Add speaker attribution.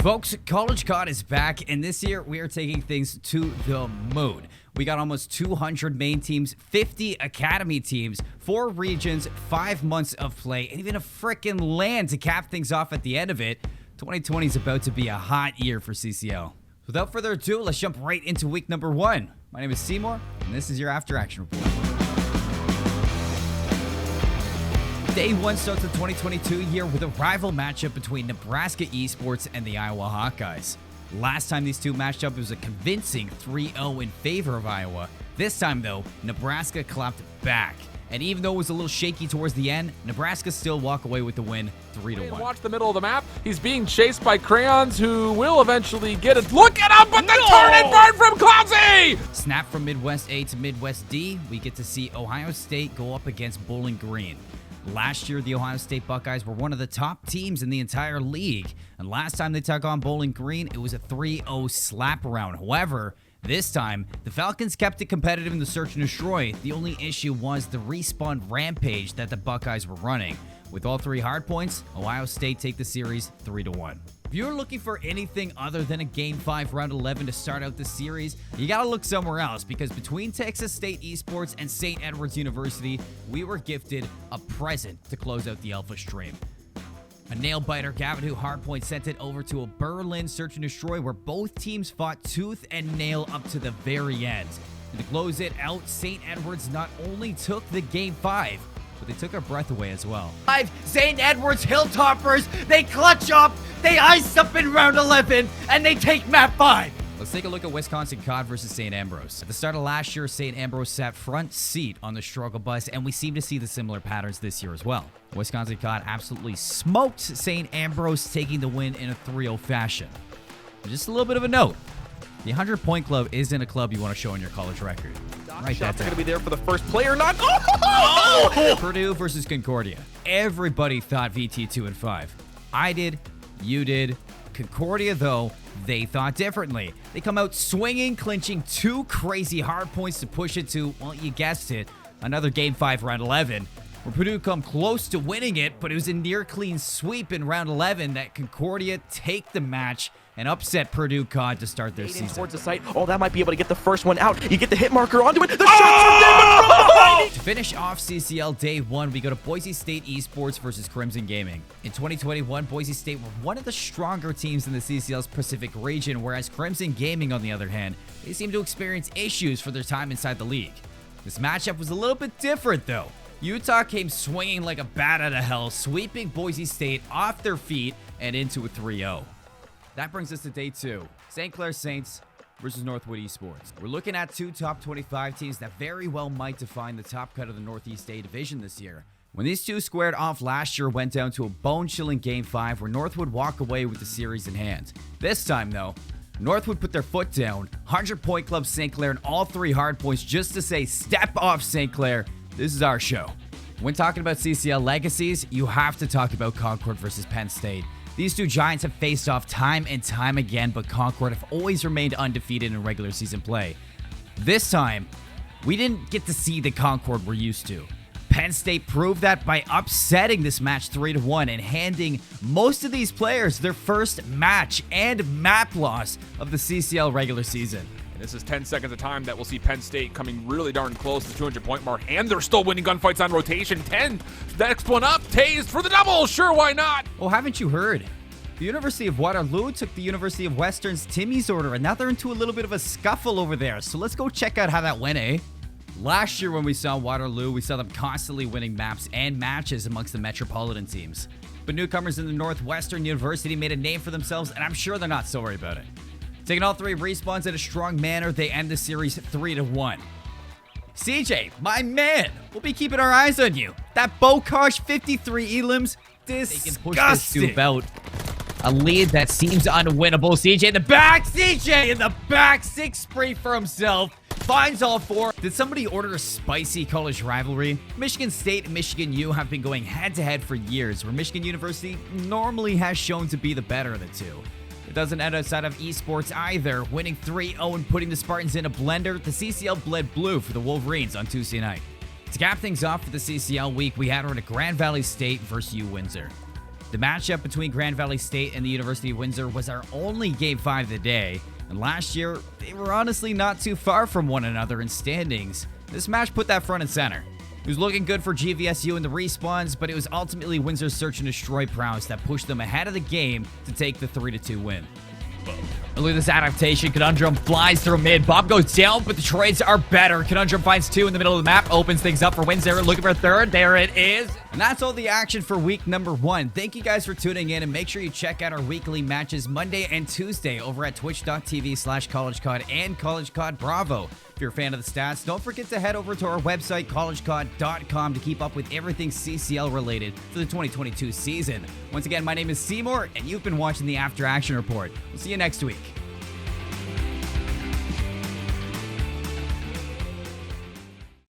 Speaker 1: Folks, College COD is back, and this year we are taking things to the moon. We got almost 200 main teams, 50 academy teams, 4 regions, 5 months of play, and even a frickin' LAN to cap things off at the end of it. 2020 is about to be a hot year for CCL. Without further ado, let's jump right into week number 1. My name is CMoore, and this is your After Action Report. Day 1 starts the 2022 year with a rival matchup between Nebraska Esports and the Iowa Hawkeyes. Last time these two matched up, it was a convincing 3-0 in favor of Iowa. This time, though, Nebraska clapped back. And even though it was a little shaky towards the end, Nebraska still walk away with the win 3-1.
Speaker 2: Watch the middle of the map. He's being chased by Crayons, who will eventually get it. Look at him, but the turn and burn from Cloudsy!
Speaker 1: Snap from Midwest A to Midwest D, we get to see Ohio State go up against Bowling Green. Last year, the Ohio State Buckeyes were one of the top teams in the entire league, and last time they took on Bowling Green, it was a 3-0 slap around. However, this time, the Falcons kept it competitive in the search and destroy. The only issue was the respawn rampage that the Buckeyes were running. With all 3 hard points, Ohio State take the series 3-1. If you're looking for anything other than a Game 5 Round 11 to start out the series, you gotta look somewhere else, because between Texas State Esports and St. Edward's University, we were gifted a present to close out the Alpha stream. A nail-biter Gavin hardpoint sent it over to a Berlin search and destroy where both teams fought tooth and nail up to the very end. And to close it out, St. Edward's not only took the Game 5, but they took our breath away as well. St. Edward's Hilltoppers, they clutch up, they ice up in round 11, and they take map 5. Let's take a look at Wisconsin COD versus St. Ambrose. At the start of last year, St. Ambrose sat front seat on the struggle bus, and we seem to see the similar patterns this year as well. Wisconsin COD absolutely smoked St. Ambrose, taking the win in a 3-0 fashion. Just a little bit of a note. The 100-point club isn't a club you want to show on your college record. Right,
Speaker 2: shots are going to be there for the first player, not...
Speaker 1: Purdue versus Concordia. Everybody thought VT 2-5. I did. You did. Concordia, though, they thought differently. They come out swinging, clinching 2 crazy hard points to push it to, well, you guessed it, another Game 5 Round 11. Where Purdue come close to winning it, but it was a near clean sweep in Round 11 that Concordia take the match and upset Purdue COD to start their season.
Speaker 3: Towards the site. Oh, that might be able to get the first one out. You get the hit marker onto it. The shots
Speaker 1: To finish off CCL Day 1, we go to Boise State Esports versus Crimson Gaming. In 2021, Boise State were one of the stronger teams in the CCL's Pacific region, whereas Crimson Gaming, on the other hand, they seem to experience issues for their time inside the league. This matchup was a little bit different, though. Utah came swinging like a bat out of hell, sweeping Boise State off their feet and into a 3-0. That brings us to Day 2, St. Clair Saints versus Northwood Esports. We're looking at 2 top 25 teams that very well might define the top cut of the Northeast A division this year. When these two squared off last year, went down to a bone-chilling Game 5 where Northwood walk away with the series in hand. This time, though, Northwood put their foot down, 100-point club St. Clair, and all 3 hard points just to say, step off St. Clair. This is our show. When talking about CCL legacies, you have to talk about Concord versus Penn State. These two giants have faced off time and time again, but Concord have always remained undefeated in regular season play. This time, we didn't get to see the Concord we're used to. Penn State proved that by upsetting this match 3-1 and handing most of these players their first match and map loss of the CCL regular season.
Speaker 2: This is 10 seconds of time that we'll see Penn State coming really darn close to the 200-point mark, and they're still winning gunfights on rotation. 10, next one up, tased for the double. Sure, why not?
Speaker 1: Oh, haven't you heard? The University of Waterloo took the University of Western's Timmy's order, and now they're into a little bit of a scuffle over there. So let's go check out how that went, eh? Last year when we saw Waterloo, we saw them constantly winning maps and matches amongst the metropolitan teams. But newcomers in the Northwestern University made a name for themselves, and I'm sure they're not sorry about it. Taking all 3 respawns in a strong manner, they end the series 3-1. CJ, my man, we'll be keeping our eyes on you. That Bokosh 53 elims, disgusting. They can push this to about a lead that seems unwinnable. CJ in the back, CJ in the back, 6 spree for himself. Finds all 4. Did somebody order a spicy college rivalry? Michigan State and Michigan U have been going head-to-head for years, where Michigan University normally has shown to be the better of the two. It doesn't end outside of esports either, winning 3-0 and putting the Spartans in a blender. The CCL bled blue for the Wolverines on Tuesday night. To cap things off for the CCL week, we had her at Grand Valley State versus U Windsor. The matchup between Grand Valley State and the University of Windsor was our only Game 5 of the day, and last year, they were honestly not too far from one another in standings. This match put that front and center. It was looking good for GVSU in the respawns, but it was ultimately Windsor's search and destroy prowess that pushed them ahead of the game to take the 3-2 win. And look at this adaptation. Conundrum flies through mid. Bob goes down, but the trades are better. Conundrum finds 2 in the middle of the map, opens things up for Windsor, looking for a third. There it is. And that's all the action for week number 1. Thank you guys for tuning in, and make sure you check out our weekly matches Monday and Tuesday over at twitch.tv/collegecod and collegecod Bravo. If you're a fan of the stats, don't forget to head over to our website, collegecod.com, to keep up with everything CCL related for the 2022 season. Once again, my name is CMoore, and you've been watching the After Action Report. We'll see you next week.